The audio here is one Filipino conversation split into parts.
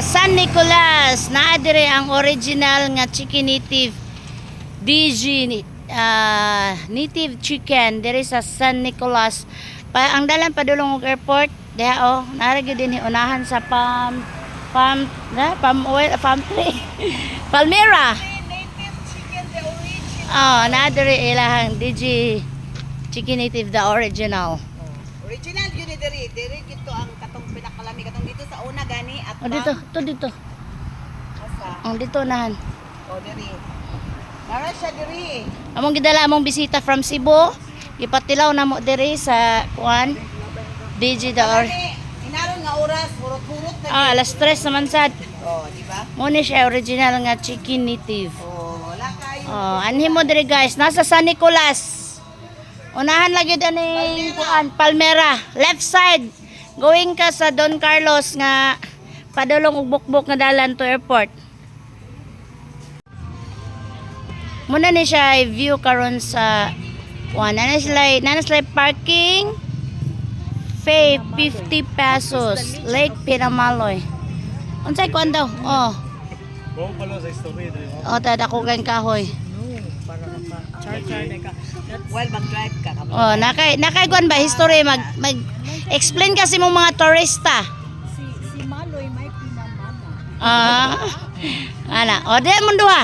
San Nicolas naa dire ang original nga chicken native DG native chicken dire sa San Nicolas. Ang dalan padulong og airport diha nara gyud dinhi unahan sa palm oil palm tree Palmera. Native chicken, the original. Naa dire ilahang DG chicken native the original. Original yun diri. Diri gito ang katong pinakalami katong dito sa una gani at Dito. Asa? Dito unahan. Diri. Nara siya diri. Among gidala among bisita from Cebu. Gipatilaw na mo diri sa kuan. DG the Inaron nga oras, hurot-hurot na. alas 3 naman sad. Di ba? Mo ni siya original nga chicken native. Wala kayo. Anhin mo diri guys, nasa San Nicolas. Unahan lagi ani kuan Palmera, left side. Going ka sa Don Carlos nga padulong og bukbok nga dalan to airport. Muna ni siya view karon sa nana sila parking fee 50 pesos Lake Pinamaloy. Unsay kuan daw? Pala sa story dito. Tada ko kan kahoy. Char-char na ka. While mag-drive ka. Nakay kuan ba history mag explain kasi mo mga turista. Si Maloy may pinamana. Di mo duha.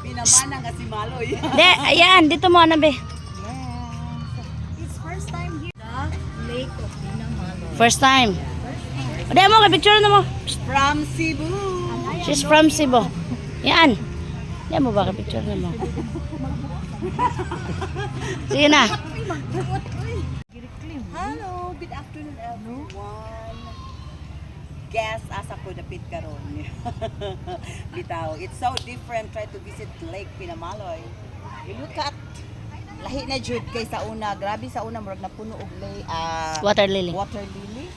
Pinamana nga si Maloy. Ayan, dito mo na be. It's first time here. The Lake of Pinamaloy. First time. Di mo ka picture na mo. From Cebu. She's from Cebu. Yan. Di mo ba ka picture na mo? Sige na. Hello, good afternoon everyone. Guess asa ko dapit karon. Bitaw, it's so different try to visit Lake Pinamaloy. You look at lahi na jud kay sa una, grabe sa una murag napuno og Water lily. water lily.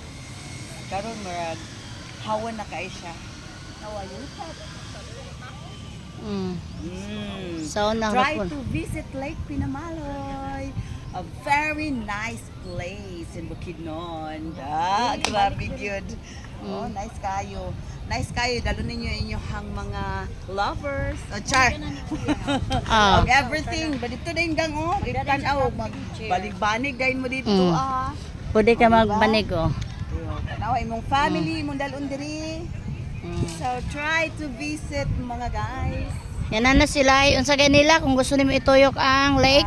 Karon murag hawan na kay siya. Now you look at So try hapon. to visit Lake Pinamaloy. A very nice place in Bukidnon. Grabe good. Nice kayo. Nice kayo. Dalo ninyo inyong mga lovers. Char. Of everything. But dito din gang dito tanaw magbalig-banig dayon mo dito Pwede ka magbanig Tanaw imong family imong dalon diri. So try to visit mga guys. Yan na sila. Unsa ganila kung gusto nimo ituyok ang lake.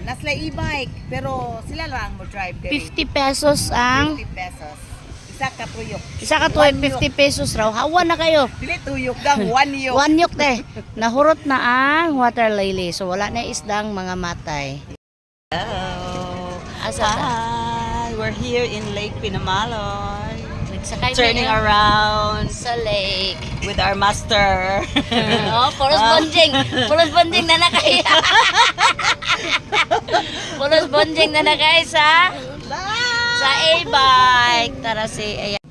Nasla e-bike pero sila lang mo drive diri. 50 pesos ang 50 pesos. Isa ka tuyok. isa ka tuyok 50 pesos raw. Hawa na kayo. Dili tuyok gang one yok. One yok Nahurot na ang water lily. So wala na isdang mga matay. Hello. Asa ta? Hi, we're here in Lake Pinamaloy. Nagsakay Turning around sa lake. with our master. Poros bonjing. Poros bonjing na nakay. Poros bonjing na nakay sa e-bike. Tara si Ayan.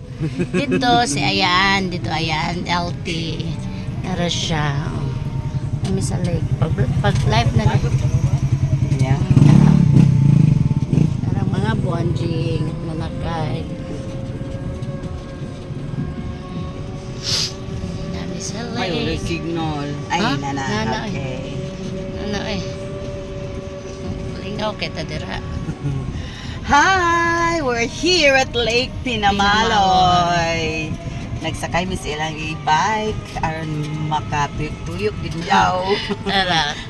Dito si Ayan. Dito Ayan. LT. Tara siya. Kami sa lake. Pag live na na. Yeah. Tara mga bonjing. Manakay. Kami sa lake. signal. Ay, Ha? nana. Nana, Okay. Lingaw kita dira. Hi, we're here at Lake Pinamaloy. Nagsakay mi sa ilang e-bike aron makatuyok din daw.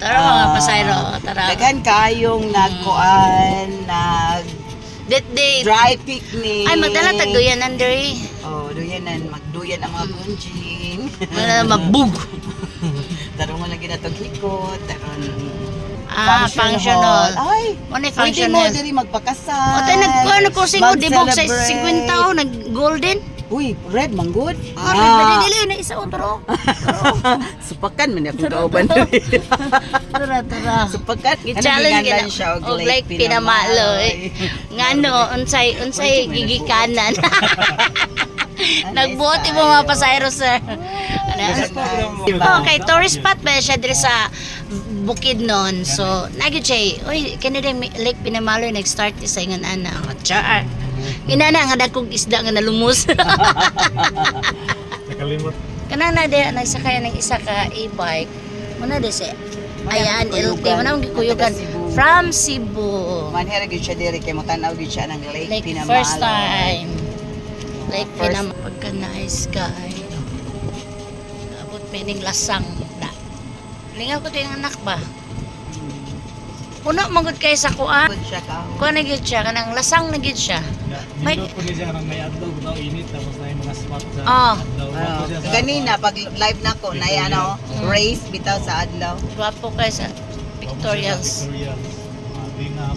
Tara mga pasayro, tara. Dagan kayong nagkuan, Date. dry picnic. Ay, magdala tagduyan Andre. Duyanan, magduyan ang mga bunjing. Mabug. Tarong mo lagi na itong hikot. Functional. Ay, Ano pwede mo functional? diri magpakasal. O tayo nagkuhan ko singo, dibog sa mag-celebrate. 50 nag-golden. Uy, red manggod. Dili na isa otro. Supakan man akong kauban. Tara. Supakan. Gi-challenge Ano gina og Lake Pinamaloy. Ngano unsay gigikanan. Nagbuot mo mga pasayro sir. Okay, tourist spot ba siya diri sa Bukidnon. So, nagi-chay, oy, kanina Lake Pinamaloy nag-start sa ingon ana. Char. Inana nga dagkog isda nga nalumos. Kalimot. Kanang na di nagsakay ng isa ka e-bike. Muna di siya. Ayan, LT. Muna ang gikuyugan. From Cebu. Manhera gid siya diri kay mo tanaw gid siya ng Lake Like Pinamalo. first time. Like First- Pinamalo. Pagka nice guy. Abot meaning lasang. Da. Lingaw ko yung anak ba? Puno magod kay sa kuan. Good siya ka. Kuan na gid siya. Kanang lasang na gid siya. May- Nindot po niya ng may adlaw, daw init, tapos na yung mga spot sa Ah. adlaw. Bago siya sa- Ganina pag live nako na ano, race bitaw sa adlaw. Gwapo kay sa bago siya sa pictorials. Pictorials. Dinap.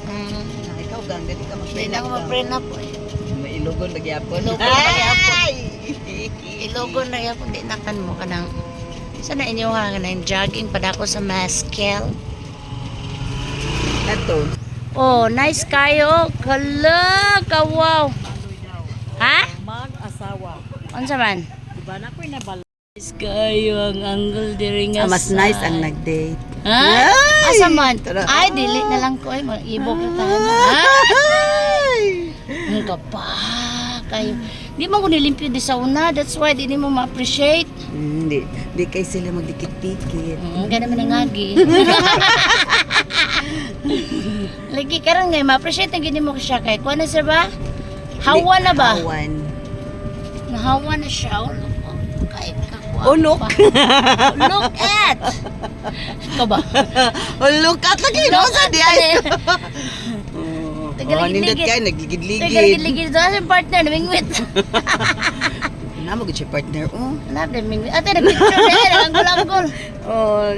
Mm. Ikaw gang dili ka Hindi mag-print na ako ma-print up eh. May ilugon lagi apon. Ilugon lagi apon. Ay! Ilogon na yapon di nakan mo kanang sana inyo ha kanang jogging pada ko sa Maskel. Nato. Oh, nice kayo. Kala, kawaw. Ha? Mag-asawa. Unsa man? Diba na ko'y nabal. Nice kayo ang angle diri nga. Mas nice ang nag-date. Ha? Ay! Asa man? Tara. Ay, dili na lang ko ay mag-ibog na tayo. Ha? Ang kapa kayo. Di mo ko nilimpyo di sa una. That's why di mo ma-appreciate. Di kay sila magdikit-dikit. Ganda man ang agi. Lagi karon nga ma-appreciate ang gini mo siya kay kuan na siya ba? Hawa na ba? Hawan. Nahawa na siya. Kay kakwa. Oh, look. Look at. Ikaw ba? Oh, look at lagi no sa di ay. Tagaligid-ligid. Oh, nindot kay Tagaligid nagligid-ligid. ligid sa ating partner namingwit. Namo gid siya partner. Oh. Hanap namingwit. Ate nagpicture na yan. Anggol-anggol. Oh,